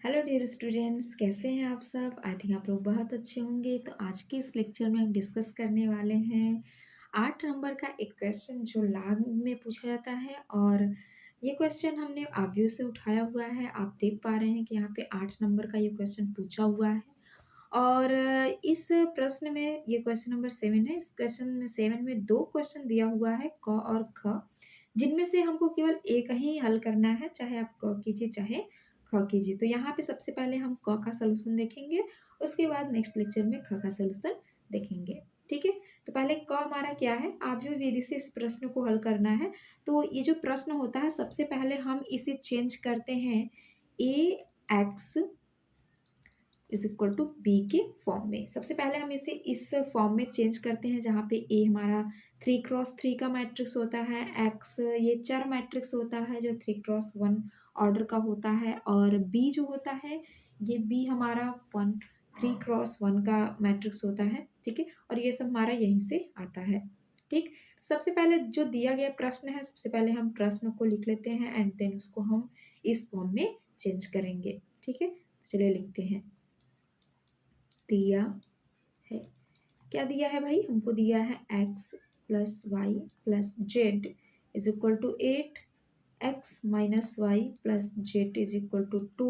Hello dear students, कैसे हैं आप सब। आई थिंक आप लोग बहुत अच्छे होंगे। तो आज के इस लेक्चर में हम डिस्कस करने वाले हैं 8 नंबर का एक क्वेश्चन जो लॉग में पूछा जाता है। और ये क्वेश्चन हमने आव्यू से उठाया हुआ है। आप देख पा रहे हैं कि यहाँ पे 8 नंबर का ये क्वेश्चन पूछा हुआ है। और इस प्रश्न में ये क्वेश्चन नंबर 7 है। इस क्वेश्चन में 7 में 2 क्वेश्चन दिया हुआ है, क और ख, जिनमें से हमको केवल एक ही हल करना है, चाहे आप क कीजिए चाहे ख कीजिए। तो यहाँ पे सबसे पहले हम क का सॉल्यूशन देखेंगे, उसके बाद नेक्स्ट लेक्चर में ख का सॉल्यूशन देखेंगे। ठीक है? तो पहले क हमारा क्या है, आव्यूह विधि से इस प्रश्न को हल करना है। तो ये जो प्रश्न होता है, सबसे पहले हम इसे चेंज करते हैं ax is equal to B के फॉर्म में। सबसे पहले हम इसे इस फॉर्म में चेंज करते हैं जहाँ पे ए हमारा 3x3 का मैट्रिक्स होता है, एक्स ये चर मैट्रिक्स होता है जो 3x1 ऑर्डर का होता है, और बी जो होता है ये बी हमारा 3x1 का मैट्रिक्स होता है। ठीक है? और ये सब हमारा यहीं से आता है। ठीक, सबसे पहले जो दिया गया प्रश्न है, सबसे पहले हम प्रश्न को लिख लेते हैं एंड देन उसको हम इस फॉर्म में चेंज करेंगे। ठीक है, तो चलिए लिखते हैं। दिया है, क्या दिया है भाई, हमको दिया है x plus y plus z is equal to 8, x minus y plus z is equal to 2,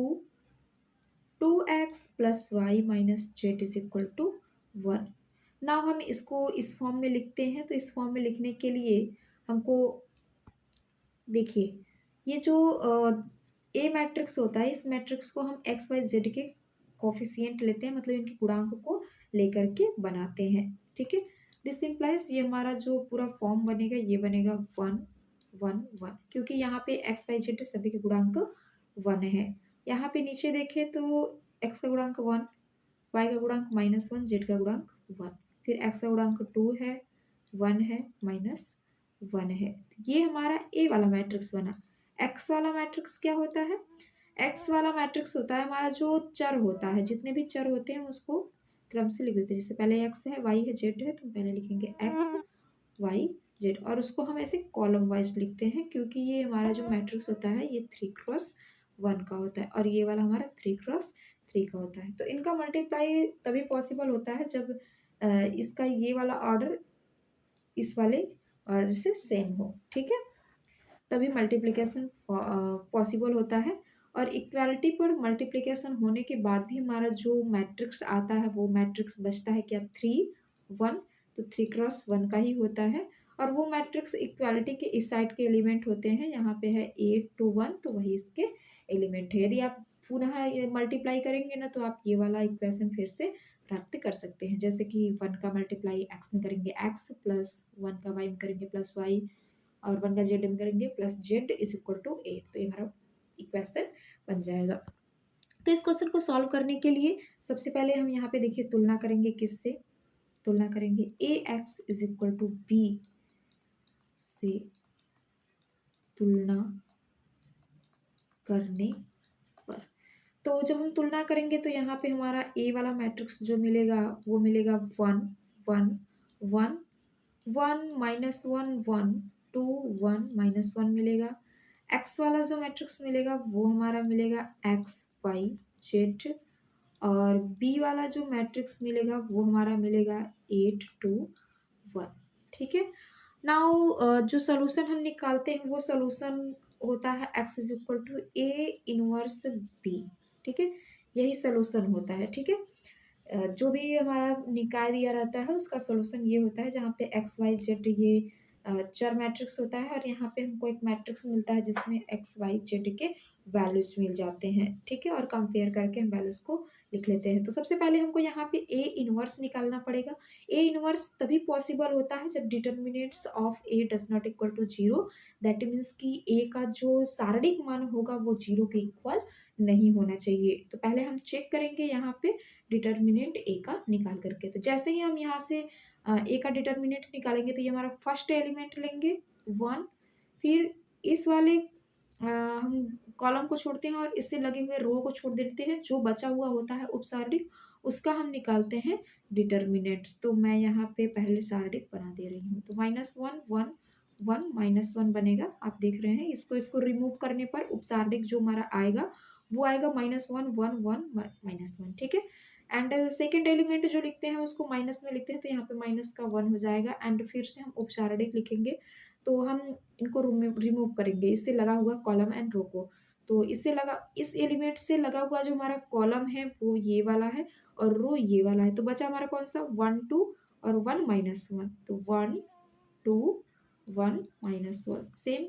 2x plus y minus z is equal to 1। ना हम इसको इस फॉर्म में लिखते हैं। तो इस फॉर्म में लिखने के लिए हमको देखिए, ये जो ए मैट्रिक्स होता है, इस मैट्रिक्स को हम एक्स वाई जेड के कोफिशिएंट लेते हैं, मतलब इनके गुणांक को लेकर के बनाते हैं। ठीक है, दिस इम्प्लाइज ये हमारा जो पूरा फॉर्म बनेगा ये बनेगा 1 1 1, क्योंकि यहाँ पे एक्स वाई जेड सभी के गुणांक 1 है। यहाँ पे नीचे देखें तो एक्स का गुणांक 1, वाई का गुणांक -1, जेड का गुणांक 1, फिर एक्स का गुणांक 2 है, 1 है, -1 है। तो ये हमारा ए वाला मैट्रिक्स बना। एक्स वाला मैट्रिक्स क्या होता है, एक्स वाला मैट्रिक्स होता है हमारा जो चर होता है, जितने भी चर होते हैं उसको क्रम से लिख देते हैं। जैसे पहले एक्स है, वाई है, जेड है, तो पहले लिखेंगे एक्स वाई जेड, और उसको हम ऐसे कॉलम वाइज लिखते हैं, क्योंकि ये हमारा जो मैट्रिक्स होता है ये 3x1 का होता है और ये वाला हमारा 3x3 का होता है। तो इनका मल्टीप्लाई तभी पॉसिबल होता है जब इसका ये वाला ऑर्डर इस वाले ऑर्डर से सेम हो। ठीक है, तभी मल्टीप्लिकेशन पॉसिबल होता है। और इक्वालिटी पर मल्टीप्लिकेशन होने के बाद भी हमारा जो मैट्रिक्स आता है वो मैट्रिक्स बचता है क्या, 3 1। तो 3x1 का ही होता है, और वो मैट्रिक्स इक्वालिटी के इस साइड के एलिमेंट होते हैं। यहाँ पे है 8 2 1, तो वही इसके एलिमेंट है। यदि आप पुनः ये मल्टीप्लाई करेंगे ना, तो आप ये वाला इक्वेशन फिर से प्राप्त कर सकते हैं। जैसे कि 1 का मल्टीप्लाई एक्स में करेंगे एक्स, प्लस 1 का वाई में करेंगे प्लस वाई, और 1 का जेड में करेंगे plus z is equal to 8। तो ये हमारा इक्वेशन बन जाएगा। तो इस क्वेश्चन को सॉल्व करने के लिए सबसे पहले हम यहाँ पे देखिए तुलना करेंगे, किससे तुलना करेंगे, A X is equal to B से तुलना करने पर। तो जब हम तुलना करेंगे तो यहाँ पे हमारा ए वाला मैट्रिक्स जो मिलेगा वो मिलेगा 1 1 1 1 -1 1 2 1 -1 मिलेगा। एक्स वाला जो मैट्रिक्स मिलेगा वो हमारा मिलेगा एक्स वाई जेड, और बी वाला जो मैट्रिक्स मिलेगा वो हमारा मिलेगा 8 2 1। ठीक है, नाउ जो सोल्यूशन हम निकालते हैं वो सोल्यूशन होता है x is equal to A inverse B. ठीक है, यही सोल्यूशन होता है। ठीक है, जो भी हमारा निकाय दिया रहता है उसका सोल्यूशन ये होता है, जहाँ पे एक्स वाई जेड ये चर मैट्रिक्स होता है, और यहाँ पे हमको एक मैट्रिक्स मिलता है जिसमें एक्स वाई जेड के वैल्यूज मिल जाते हैं। ठीक है, और कंपेयर करके हम वैल्यूज को लिख लेते हैं। तो सबसे पहले हमको यहाँ पे ए इनवर्स निकालना पड़ेगा। ए इनवर्स तभी पॉसिबल होता है जब determinants of A does not equal to 0। That means कि ए का जो शारीरिक मान होगा वो 0 के इक्वल नहीं होना चाहिए। तो पहले हम चेक करेंगे यहाँ पे डिटर्मिनेंट ए का निकाल करके। तो जैसे ही हम यहाँ से ए का डिटर्मिनेंट निकालेंगे तो ये हमारा फर्स्ट एलिमेंट लेंगे 1, फिर इस वाले हम कॉलम को छोड़ते हैं और इससे लगे हुए रो को छोड़ देते हैं। जो बचा हुआ होता है उपसारणिक, उसका हम निकालते हैं डिटर्मिनेंट। तो मैं यहाँ पे पहले सारणिक बना दे रही हूँ। तो -1 1 1 -1 बनेगा, आप देख रहे हैं। इसको रिमूव करने पर उपसारणिक जो हमारा आएगा वो आएगा -1 1 1 -1, ठीक है। एंड सेकंड एलिमेंट जो लिखते हैं उसको माइनस में लिखते हैं, तो यहाँ पे माइनस का 1 हो जाएगा एंड फिर से हम उपचारणिक लिखेंगे। तो हम इनको रिमूव करेंगे, इससे लगा हुआ कॉलम एंड रो को। तो इससे लगा इस एलिमेंट से लगा हुआ जो हमारा कॉलम है वो ये वाला है और रो ये वाला है। तो बचा हमारा कौन-सा 1 2 और 1 -1, तो 1 2 1 -1 सेम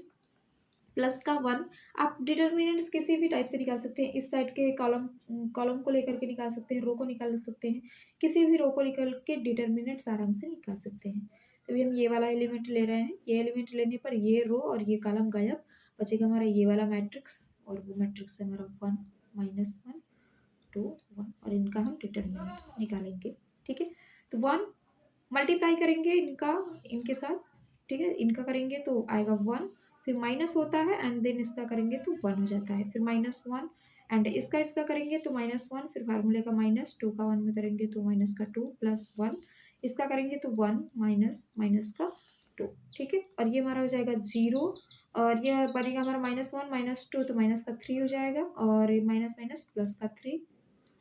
प्लस का 1। आप डिटर्मिनेंट्स किसी भी टाइप से निकाल सकते हैं। इस साइड के कॉलम को लेकर के निकाल सकते हैं, रो को निकाल सकते हैं। किसी भी रो को निकाल के डिटर्मिनेंट्स आराम से निकाल सकते हैं। अभी हम ये वाला एलिमेंट ले रहे हैं, ये एलिमेंट लेने पर ये रो और ये कॉलम गायब, बचेगा हमारा ये वाला मैट्रिक्स और वो मैट्रिक्स है हमारा 1 -1 2 1 और इनका हम डिटर्मिनेंट्स निकालेंगे, ठीक है। तो 1 मल्टीप्लाई करेंगे इनका इनके साथ, ठीक है, इनका करेंगे तो आएगा 1, फिर माइनस होता है एंड देन इसका करेंगे तो 1 हो जाता है, फिर -1 एंड इसका करेंगे तो -1, फिर फार्मूले का -2 का 1 में करेंगे तो माइनस का 2 प्लस 1, इसका करेंगे तो 1 माइनस माइनस का 2, ठीक है। और ये हमारा हो जाएगा 0 और ये बनेगा हमारा -1 -2 तो माइनस का 3 हो जाएगा और माइनस माइनस प्लस का 3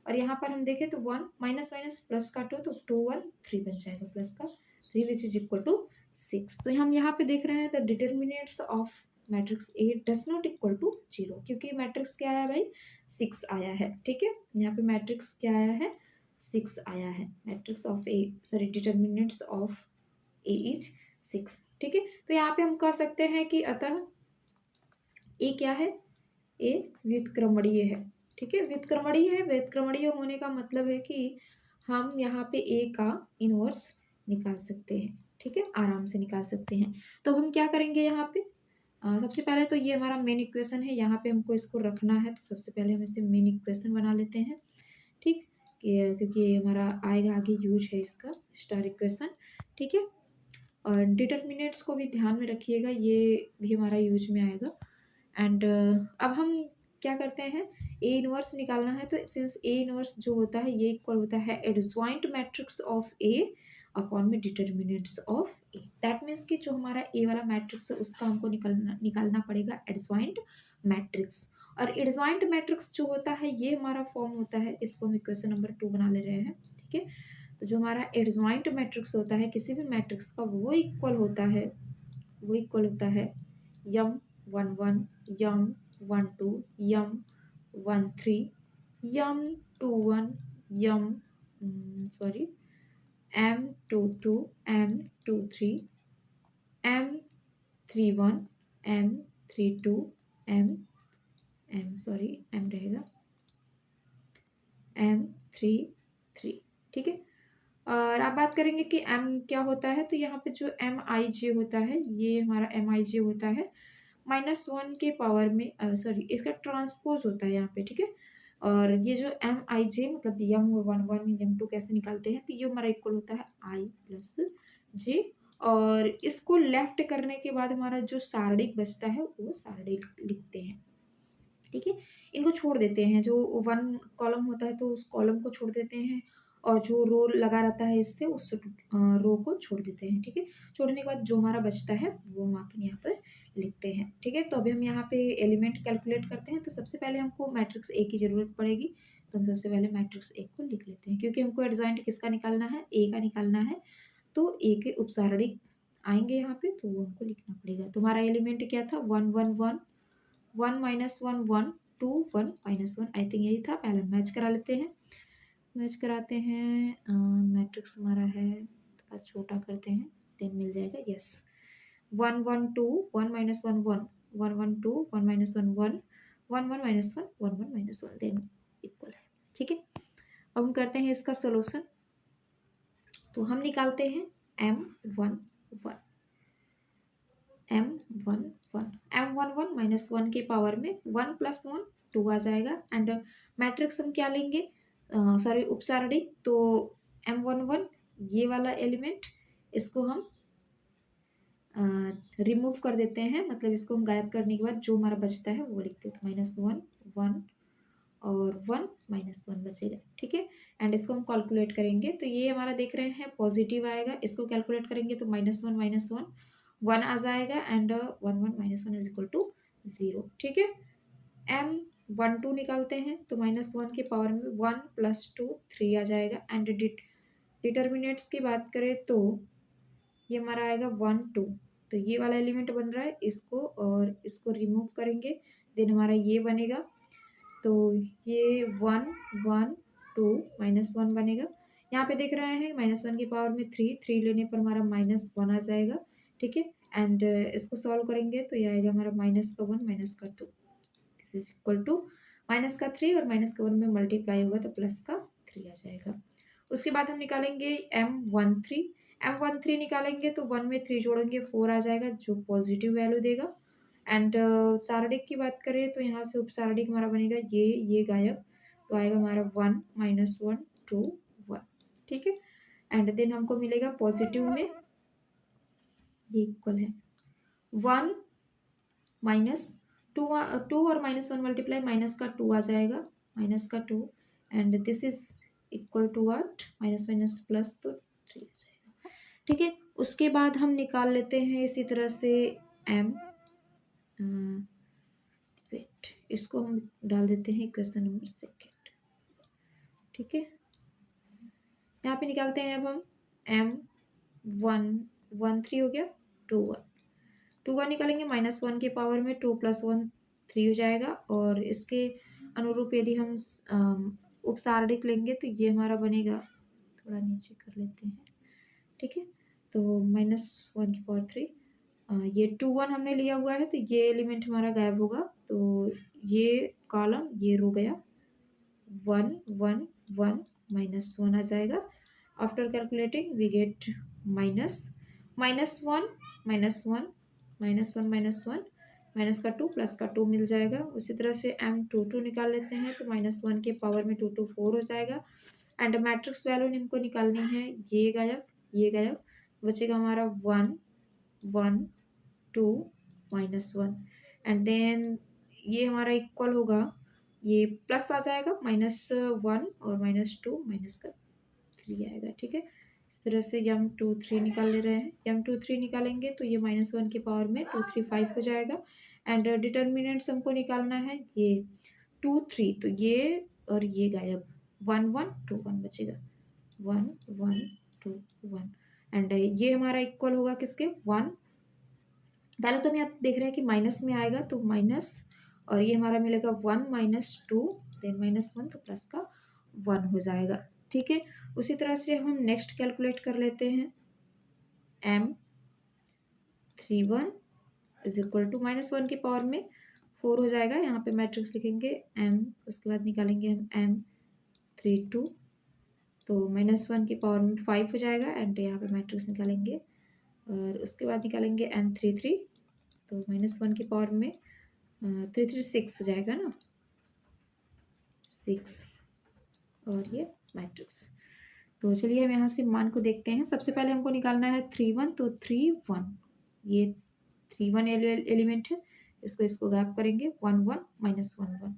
और यहाँ पर हम देखें तो 1 माइनस माइनस प्लस का 2 तो 2 1 3 बन जाएगा प्लस का 3 विच इज इक्वल टू 6। तो हम यहाँ पे देख रहे हैं the determinants of matrix A does not equal to 0 क्योंकि मैट्रिक्स क्या आया भाई 6 आया है, ठीक है। यहाँ पे मैट्रिक्स क्या आया है 6 आया है, matrix of A sorry determinants of A is 6, ठीक है। तो यहाँ पे हम कह सकते हैं कि अतः ए क्या है, ए व्युत्क्रमणीय है, ठीक है। व्युत्क्रमणीय है, व्युत्क्रमणीय होने का मतलब है कि हम यहाँ पे ए का इनवर्स निकाल सकते हैं, ठीक है, आराम से निकाल सकते हैं। तो हम क्या करेंगे यहाँ पे सबसे पहले तो ये हमारा मेन इक्वेशन है, यहाँ पे हमको इसको रखना है तो सबसे पहले हम इसे मेन इक्वेशन बना लेते हैं, ठीक। क्योंकि ये हमारा आएगा आगे यूज है इसका स्टार इक्वेशन, ठीक है। और डिटर्मिनेंट्स को भी ध्यान में रखिएगा, ये भी हमारा यूज में आएगा। एंड अब हम क्या करते हैं ए इनवर्स निकालना है, तो सिंस ए इनवर्स जो होता है ये इक्वल होता है adjoint matrix of A upon में determinants of A. That means कि जो हमारा ए वाला मैट्रिक्स है उसका हमको निकालना पड़ेगा एडजॉइंट मैट्रिक्स। और एडजॉइंट मैट्रिक्स जो होता है ये हमारा फॉर्म होता है, इसको हम इक्वेशन नंबर 2 बना ले रहे हैं, ठीक है। तो जो हमारा एडजॉइंट मैट्रिक्स होता है किसी भी मैट्रिक्स का वो इक्वल होता है M 1 1 M 1 2 M 1 3 M 2 1 M sorry M 2 2 M 2 3 M 3 1 M 3 2 M sorry M रहेगा एम 3 3, ठीक है। और आप बात करेंगे कि एम क्या होता है, तो यहाँ पे जो एम आई जे होता है ये हमारा एम आई जे होता है -1 के पावर में सॉरी इसका ट्रांसपोज होता है यहाँ पे, ठीक है। और ये जो एम आई जे मतलब यम 1 1 यम 2 कैसे निकालते हैं, तो ये हमारा इक्वल होता है आई प्लस जे और इसको लेफ्ट करने के बाद हमारा जो सारणिक बचता है वो सारणिक लिखते हैं, ठीक है। इनको छोड़ देते हैं, जो 1 कॉलम होता है तो उस कॉलम को छोड़ देते हैं और जो रो लगा रहता है इससे उस रो को छोड़ देते हैं, ठीक है। छोड़ने के बाद जो हमारा बचता है वो हम अपने यहाँ पर लिखते हैं, ठीक है। तो अभी हम यहाँ पे एलिमेंट कैलकुलेट करते हैं, तो सबसे पहले हमको मैट्रिक्स ए की ज़रूरत पड़ेगी, तो हम सबसे पहले मैट्रिक्स ए को लिख लेते हैं क्योंकि हमको एडजॉइंट किसका निकालना है, ए का निकालना है। तो ए के उपसारणिक आएंगे यहाँ पे तो वो हमको लिखना पड़ेगा। तो हमारा एलिमेंट क्या था 1 1 1 1 -1 1 2 1 -1, आई थिंक यही था। पहले मैच करा लेते हैं, मैच कराते हैं मैट्रिक्स हमारा है थोड़ा छोटा करते हैं देन मिल जाएगा, यस 1 1 2 1 -1 1 1 1 2 1 -1 1 1 1 -1 1 1 -1 देन इक्वल है, ठीक है। अब हम करते हैं इसका सोल्यूशन, तो हम निकालते हैं m1 1 m1 1 m1 1 -1 के पावर में 1 + 1 2 आ जाएगा एंड मैट्रिक्स हम क्या लेंगे सॉरी उपसारणी, तो m1 1 ये वाला एलिमेंट इसको हम रिमूव कर देते हैं, मतलब इसको हम गायब करने के बाद जो हमारा बचता है वो लिखते हैं, -1 1 और 1 -1 बचेगा, ठीक है। एंड इसको हम कैलकुलेट करेंगे तो ये हमारा देख रहे हैं पॉजिटिव आएगा, इसको कैलकुलेट करेंगे तो -1 1 आ जाएगा एंड 1 1 -1 इज इक्वल टू 0, ठीक है। m 1 2 निकालते हैं तो -1 के पावर में 1 + 2 3 आ जाएगा। एंड डिटर्मिनेंट्स की बात करें तो ये हमारा आएगा 1 2। तो ये वाला एलिमेंट बन रहा है, इसको और इसको रिमूव करेंगे, देन हमारा ये बनेगा। तो ये 1 1 2 -1 बनेगा। यहाँ पे देख रहे हैं -1 की पावर में 3 लेने पर हमारा -1 आ जाएगा, ठीक है। एंड इसको सॉल्व करेंगे तो ये आएगा हमारा -1 -2, दिस इज इक्वल टू -3 और -1 में मल्टीप्लाई होगा तो +3 आ जाएगा। उसके बाद हम निकालेंगे M13 निकालेंगे तो 1 में 3 जोड़ेंगे 4 आ जाएगा, जो पॉजिटिव वैल्यू देगा। एंड सारणिक की बात करें तो यहाँ से उपसारणिक हमारा बनेगा ये गायब, तो आएगा हमारा 1 -1 2 1, ठीक है। एंड देन हमको मिलेगा पॉजिटिव में ये इक्वल है 1 -2 2 और -1 मल्टीप्लाई -2 आ जाएगा, -2। And this is equal to what, minus minus plus तो 3 आ जाएगा, ठीक है। उसके बाद हम निकाल लेते हैं इसी तरह से m, वेट, इसको हम डाल देते हैं इक्वेशन नंबर 2, ठीक है। यहाँ पे निकालते हैं अब हम M13 हो गया 2 1 2 1 निकालेंगे, -1 के पावर में 2 + 1 3 हो जाएगा। और इसके अनुरूप यदि हम उपसारणिक लेंगे तो ये हमारा बनेगा, थोड़ा नीचे कर लेते हैं, ठीक है। तो -1 की पावर 3, ये 2 1 हमने लिया हुआ है तो ये एलिमेंट हमारा गायब होगा, तो ये कॉलम ये रो गया, 1 1 1 -1 आ जाएगा। After calculating we get minus -1 -1 -1 -1 minus का 2 प्लस का 2 मिल जाएगा। उसी तरह से M22 निकाल लेते हैं तो -1 के पावर में 2 2 4 हो जाएगा। एंड मैट्रिक्स वैल्यू हमको निकालनी है, ये गायब, बचेगा हमारा 1 1 2 -1। एंड देन ये हमारा इक्वल होगा, ये प्लस आ जाएगा, -1 और -2 माइनस का 3 आएगा, ठीक है। इस तरह से M23 निकाल ले रहे हैं। M23 निकालेंगे तो ये -1 की पावर में 2 3 5 हो जाएगा। एंड डिटर्मिनेंट्स हमको निकालना है, ये 2 3, तो ये और ये गायब, 1 1 2 1 बचेगा, 1 1 2 1। एंड ये हमारा इक्वल होगा किसके, 1। पहले तो हम यहाँ देख रहे हैं कि माइनस में आएगा तो माइनस, और ये हमारा मिलेगा 1 -2 देन -1 तो प्लस का 1 हो जाएगा, ठीक है। उसी तरह से हम नेक्स्ट कैलकुलेट कर लेते हैं, M31 इज इक्वल टू -1 की पावर में 4 हो जाएगा। यहाँ पे मैट्रिक्स लिखेंगे M, उसके बाद निकालेंगे हम M32, तो -1 की पावर में 5 हो जाएगा। एंड यहाँ पे मैट्रिक्स निकालेंगे और उसके बाद निकालेंगे M33, तो -1 की पावर में 3 3 6 हो जाएगा ना, 6, और ये मैट्रिक्स। तो चलिए हम यहाँ से मान को देखते हैं। सबसे पहले हमको निकालना है 3 1, तो 3 1, ये 3 1 एलिमेंट है, इसको गैप करेंगे, 1 1 -1 1,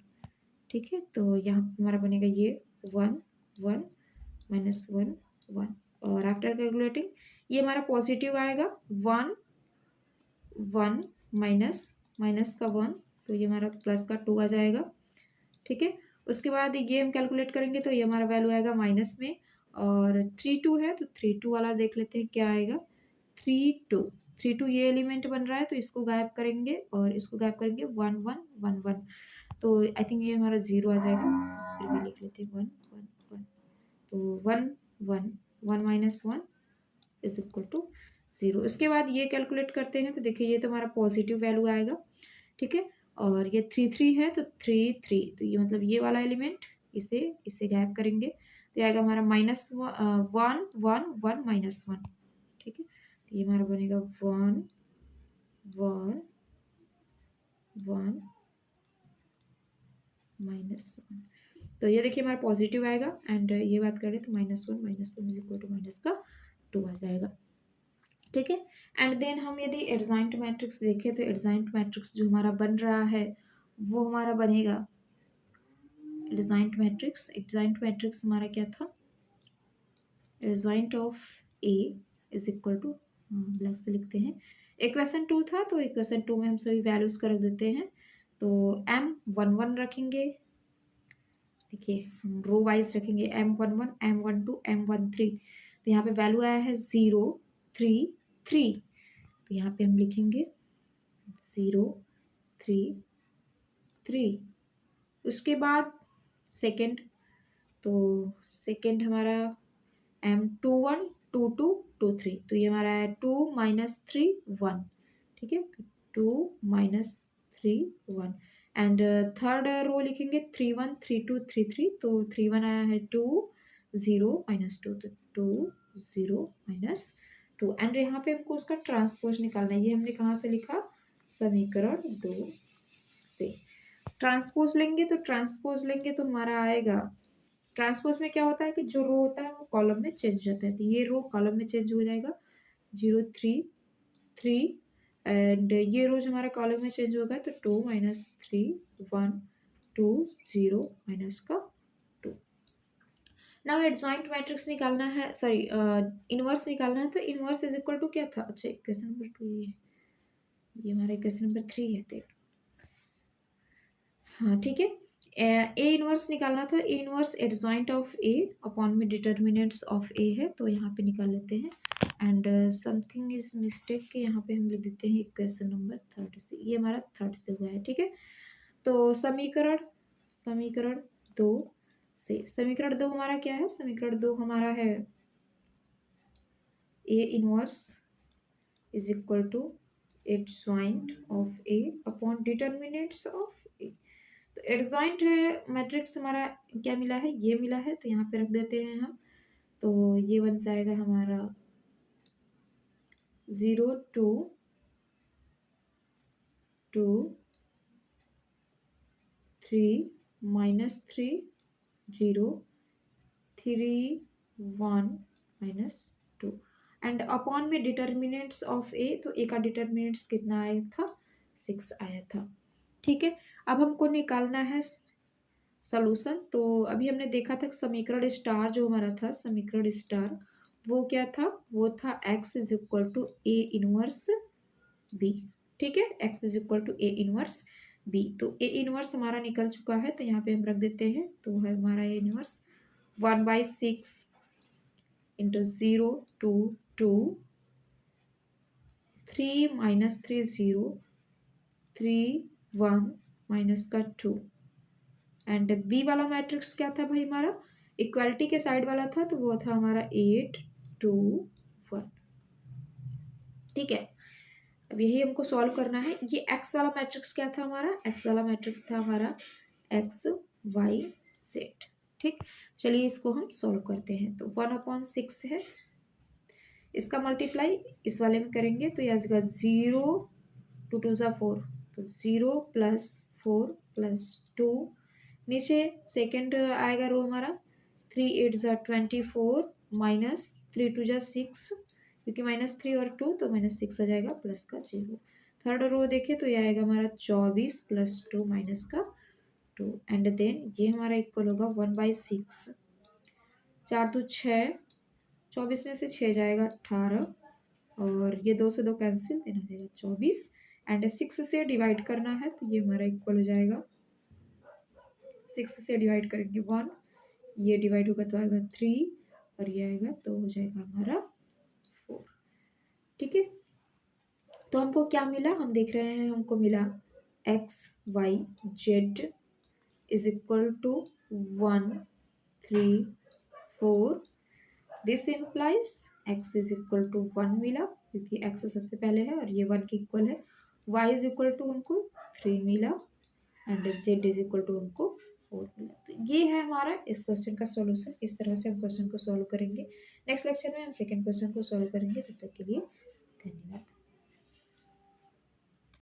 ठीक है। तो यहाँ पे हमारा बनेगा ये 1 1 -1 1, और आफ्टर कैलकुलेटिंग ये हमारा पॉजिटिव आएगा, 1 1 माइनस का 1, तो ये हमारा प्लस का 2 आ जाएगा, ठीक है। उसके बाद ये हम कैलकुलेट करेंगे तो ये हमारा वैल्यू आएगा माइनस में, और 3 2 है तो 3 2 वाला देख लेते हैं क्या आएगा, 3 2 ये एलिमेंट बन रहा है तो इसको गायब करेंगे और इसको गायब करेंगे, 1 1 1 1, तो आई थिंक ये हमारा 0 आ जाएगा, फिर भी लिख लेते हैं 1 1 1, तो 1 1 1 -1 इज इक्वल टू 0। उसके बाद ये कैलकुलेट करते हैं तो देखिए ये तो हमारा पॉजिटिव वैल्यू आएगा, ठीक है। और ये 3 3 है तो 3 3, तो ये मतलब ये वाला एलिमेंट, इसे गायब करेंगे तो ये आएगा हमारा -1 1 1 -1, ठीक है। तो ये हमारा बनेगा 1 1 1 -1, तो ये देखिए हमारा पॉजिटिव आएगा। एंड ये बात करें तो -1 इज इक्वल टू -2 आ जाएगा, ठीक है। एंड देन हम यदि एडजॉइंट मैट्रिक्स देखें तो एडजॉइंट मैट्रिक्स जो हमारा बन रहा है वो हमारा बनेगा, एडजॉइंट मैट्रिक्स हमारा क्या था, adjoint of A is equal to, black से लिखते हैं, इक्वेशन 2 था तो इक्वेशन 2 में हम सभी वैल्यूज कर रख देते हैं, तो M11 रखेंगे, देखिए हम रो वाइज रखेंगे M11, M12, M13। तो यहाँ पे वैल्यू आया है 0, 3, 3। तो यहाँ पे हम लिखेंगे 0, 3, 3। उसके बाद सेकंड, तो सेकंड हमारा M21, 22, 23। तो ये हमारा है 2 - 3, 1। ठीक है, तो 2 - 3, 1। एंड थर्ड रो लिखेंगे 31, 32, 33। तो 31 आया है 2, 0 - 2। तो 2, 0 - 2। एंड यहाँ पे हमको उसका ट्रांसपोज निकालना है। ये हमने कहाँ से लिखा? समीकरण 2 से। ट्रांसपोज लेंगे तो हमारा आएगा, ट्रांसपोज में क्या होता है कि जो रो होता है वो कॉलम में चेंज हो जाता है। तो ये रो कॉलम में चेंज हो जाएगा 0, 3, 3। एंड ये रो जो हमारा कॉलम में चेंज होगा तो 2 - 3, 1, 2, 0 - 2। नाउ एडजॉइंट मैट्रिक्स निकालना है, सॉरी इनवर्स निकालना है। तो इनवर्स इज इक्वल टू क्या था? अच्छा, इक्वेशन नंबर 2 ये हमारा इक्वेशन नंबर 3 है। तो हाँ ठीक है, ए इनवर्स निकालना था। A inverse adjoint of A upon में डिटर्मिनेंट्स ऑफ ए है, तो यहाँ पे निकाल लेते हैं। एंड समथिंग इज मिस्टेक के यहाँ पे हम लिख देते हैं इक्वेशन नंबर 3 से। ये हमारा 3 से हुआ है। ठीक है, तो समीकरण समीकरण 2 से, समीकरण 2 हमारा क्या है? समीकरण 2 हमारा है A inverse is equal to adjoint of A upon determinants of A. तो एडजॉइंट मैट्रिक्स हमारा क्या मिला है? ये मिला है, तो यहाँ पे रख देते हैं हम। तो ये बन जाएगा हमारा 0, 2, 2, 3, -3, 0, 3, 1, -2। एंड अपॉन में डिटर्मिनेंट्स ऑफ ए, तो ए का डिटर्मिनेंट्स कितना आया था? 6 आया था। ठीक है, अब हमको निकालना है सॉल्यूशन। तो अभी हमने देखा था कि समीकरण स्टार जो हमारा था, समीकरण स्टार वो क्या था? वो था x is equal to A inverse B. ठीक है, x is equal to A inverse B. तो ए इनवर्स हमारा निकल चुका है, तो यहाँ पे हम रख देते हैं। तो है हमारा A inverse 1/6 into 0, 2, 2, 3 - 3, 0, 3, 1 -2। And B वाला मैट्रिक्स क्या था भाई हमारा? इक्वालिटी के साइड वाला था, तो वो था हमारा 8, 2, 1। ठीक है, अब यही हमको सॉल्व करना है। ये एक्स वाला मैट्रिक्स क्या था हमारा? एक्स वाला मैट्रिक्स था हमारा एक्स, वाई, जेड। ठीक, चलिए इसको हम सॉल्व करते हैं। तो 1/6 है, इसका मल्टीप्लाई इस वाले में करेंगे तो यह आ जाएगा 0, 2 2 ज़ा 4। तो 0 + 4 + 2, नीचे सेकंड आएगा रो हमारा 3 8 ज़ा 24 -3 2 ज़ा 6, क्योंकि -3 और 2 तो -6 आ जाएगा, प्लस का 0। थर्ड रो देखे तो ये आएगा हमारा 24 + 2 -2। एंड देन ये हमारा इक्वल होगा 1/6। 4 2 6, 24 में से 6 जाएगा 18, और ये 2 से 2 कैंसिल, देना जाएगा 24। एंड 6 से डिवाइड करना है, तो ये हमारा इक्वल हो जाएगा, 6 से डिवाइड करेंगे 1, ये डिवाइड होगा तो आएगा 3, और ये आएगा तो हो जाएगा हमारा 4। ठीक है, तो हमको क्या मिला? हम देख रहे हैं हमको मिला x, y, z is equal to 1, 3, 4। This implies x is equal to 1 मिला, क्योंकि x सबसे पहले है और ये 1 के इक्वल है। y इज इक्वल टू हमको 3 मिला, and z is equal to हमको 4 मिला। तो ये है हमारा इस क्वेश्चन का सॉल्यूशन। इस तरह से हम क्वेश्चन को सॉल्व करेंगे। नेक्स्ट लेक्चर में हम सेकंड क्वेश्चन को सॉल्व करेंगे। तब तक के लिए धन्यवाद।